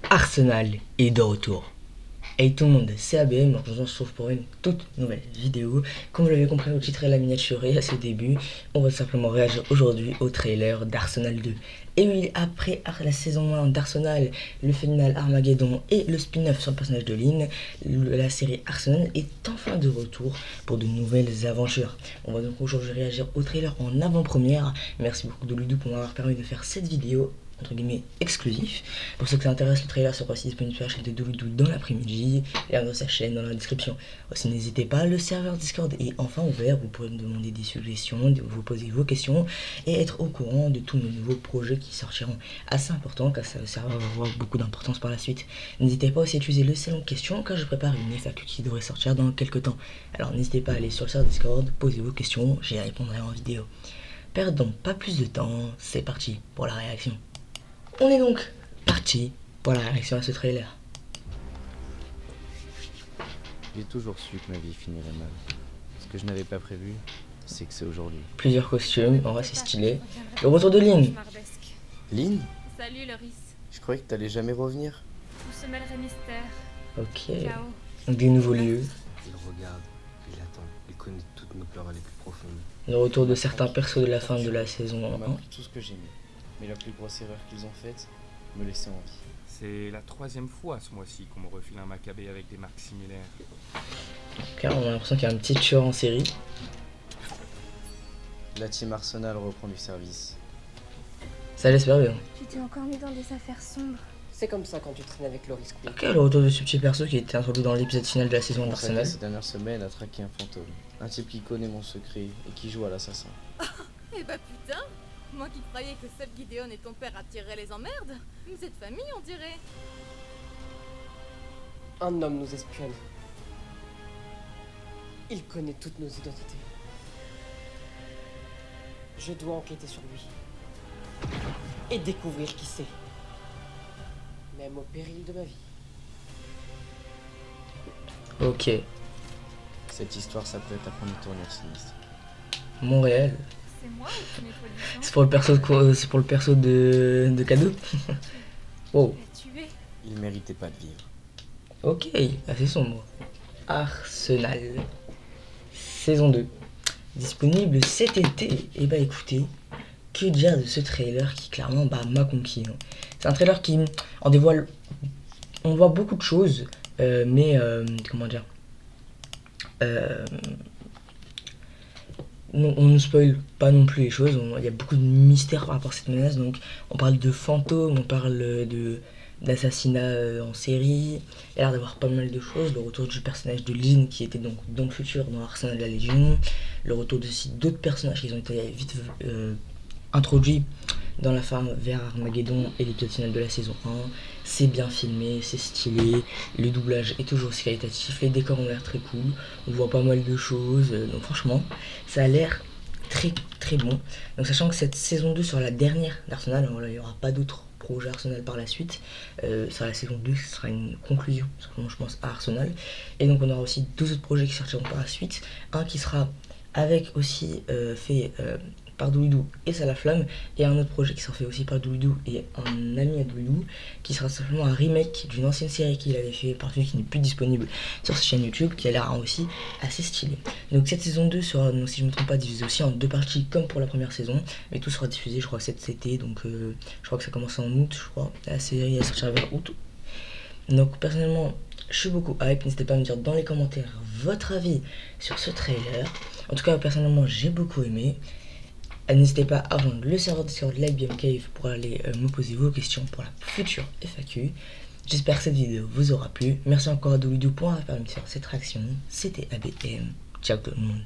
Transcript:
Arsenal est de retour. Hey tout le monde, c'est ABM, donc je vous retrouve pour une toute nouvelle vidéo. Comme vous l'avez compris au titre et la miniature et à ce début, on va simplement réagir aujourd'hui au trailer d'Arsenal 2. Et oui, après la saison 1 d'Arsenal, le final Armageddon et le spin-off sur le personnage de Lynn, la série Arsenal est enfin de retour pour de nouvelles aventures. On va donc aujourd'hui réagir au trailer en avant-première. Merci beaucoup de Ludo pour m'avoir permis de faire cette vidéo entre guillemets exclusif. Pour ceux que ça intéresse, le trailer sera aussi disponible sur la chaîne de Doulou dans l'après-midi, lien dans sa chaîne dans la description. Aussi n'hésitez pas, le serveur Discord est enfin ouvert, vous pourrez me demander des suggestions, vous poser vos questions et être au courant de tous nos nouveaux projets qui sortiront. Assez important car ça, le serveur va avoir beaucoup d'importance par la suite. N'hésitez pas aussi à utiliser le salon de questions car je prépare une FAQ qui devrait sortir dans quelques temps. Alors n'hésitez pas à aller sur le serveur Discord, posez vos questions, j'y répondrai en vidéo. Perdons pas plus de temps, c'est parti pour la réaction. On est donc parti pour la réaction à ce trailer. J'ai toujours su que ma vie finirait mal. Ce que je n'avais pas prévu, c'est que c'est aujourd'hui. Plusieurs costumes, en vrai c'est stylé. Le retour de Lynn. Lynn ? Salut Loris. Je croyais que t'allais jamais revenir. Où se mêlerait mystère. Ok. Ciao. Donc des nouveaux lieux. Il regarde, il attend, il connaît toutes nos peurs les plus profondes. Le retour de certains persos de la fin de la saison On m'a 1. appris tout ce que j'aimais. Mais la plus grosse erreur qu'ils ont faite, me laisser en vie. C'est la troisième fois ce mois-ci qu'on me refile un Maccabée avec des marques similaires. Car on a l'impression qu'il y a un petit tueur en série. La team Arsenal reprend du service. Ça j'espère bien. Tu t'es encore mis dans des affaires sombres. C'est comme ça quand tu traînes avec Loris Queen. Ok, le retour de ce petit perso qui a été introduit dans l'épisode final de la saison On d'Arsenal. ces dernières semaines à traquer un fantôme. Un type qui connaît mon secret et qui joue à l'assassin. Eh bah putain, moi qui croyais que seul Gideon et ton père attiraient les emmerdes. Vous êtes famille, on dirait. Un homme nous espionne. Il connaît toutes nos identités. Je dois enquêter sur lui. Et découvrir qui c'est. Même au péril de ma vie. Ok. Cette histoire s'apprête à prendre une tournure sinistre. Montréal. C'est moi ou tu nettoies du sang? C'est pour le perso c'est pour le perso de cadeau. Wow. Tu es. Il méritait pas de vivre. Ok, assez sombre. Arsenal. Saison 2. Disponible cet été. Et bah écoutez, que dire de ce trailer qui clairement m'a conquis. Hein. C'est un trailer qui en dévoile. On voit beaucoup de choses, mais comment dire. On ne spoil pas non plus les choses, il y a beaucoup de mystères par rapport à cette menace, donc on parle de fantômes, on parle d'assassinats en série, il y a l'air d'avoir pas mal de choses, le retour du personnage de Lynn qui était donc dans le futur dans Arsenal de la Légion, le retour aussi d'autres personnages qui ont été vite introduits dans la fin vers Armageddon et l'épisode final de la saison 1. C'est bien filmé, c'est stylé, le doublage est toujours aussi qualitatif, les décors ont l'air très cool, on voit pas mal de choses, donc franchement ça a l'air très très bon. Donc sachant que cette saison 2 sera la dernière d'Arsenal, il n'y aura pas d'autres projets Arsenal par la suite, sera la saison 2, ce sera une conclusion simplement je pense à Arsenal, et donc on aura aussi deux autres projets qui sortiront par la suite, un qui sera avec aussi fait par Doulidou et Salaflamme, et un autre projet qui sera fait aussi par Doulidou et un ami à Doulidou, qui sera simplement un remake d'une ancienne série qu'il avait fait par celui qui n'est plus disponible sur sa chaîne YouTube, qui a l'air aussi assez stylé. Donc cette saison 2 sera, donc, si je ne me trompe pas, divisée aussi en deux parties comme pour la première saison, mais tout sera diffusé je crois cet été, donc je crois que ça commence en août, je crois, la série elle sortira vers août. Donc personnellement je suis beaucoup hype, n'hésitez pas à me dire dans les commentaires votre avis sur ce trailer. En tout cas personnellement j'ai beaucoup aimé. N'hésitez pas à rejoindre le serveur Discord Like Cave pour aller me poser vos questions pour la future FAQ. J'espère que cette vidéo vous aura plu. Merci encore à Doulidou pour avoir permis de faire cette réaction. C'était ABM. Ciao tout le monde.